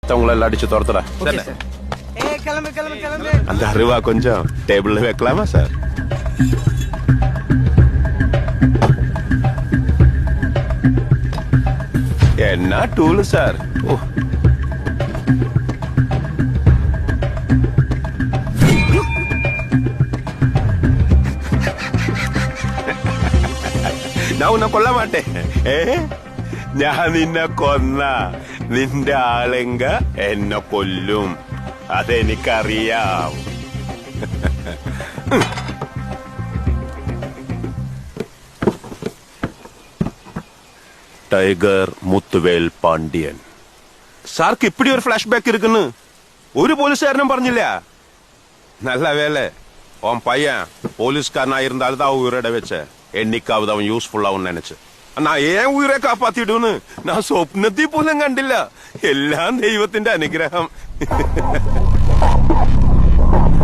மத்தவங்களெல்லாம் அடிச்சு துரத்துறா. அந்த அருவா கொஞ்சம் டேபிள்ல வைக்கலாமா சார்? என்ன டூல் சார்? ഞാൻ ഉന്നെ കൊല്ലാൻ മാട്ടേ. ഞാൻ നിന്നെ കൊന്ന നിന്റെ ആളെങ്ക എന്നെ കൊല്ലും, അതെനിക്കറിയാം. ടൈഗർ മുത്തുവേൽ പാണ്ഡ്യൻ സാർക്ക് ഇപ്പിടി ഒരു ഫ്ലാഷ് ബാക്ക് ഇരിക്കുന്നു. ഒരു പോലീസുകാരനും പറഞ്ഞില്ല. நல்ல வேலை உன் பையன் போலீஸ்காரனா இருந்தாலும் தான் உயிரோட வச்ச. என்னைக்காவது அவன் யூஸ்ஃபுல் ஆகும் நினைச்சு நான் ஏன் உயிரை காப்பாத்திடுன்னு நான் சொப்നത്തിൽ പോലും കണ്ടില്ല. എല്ലാം ദൈവത്തിന്റെ അനുഗ്രഹം.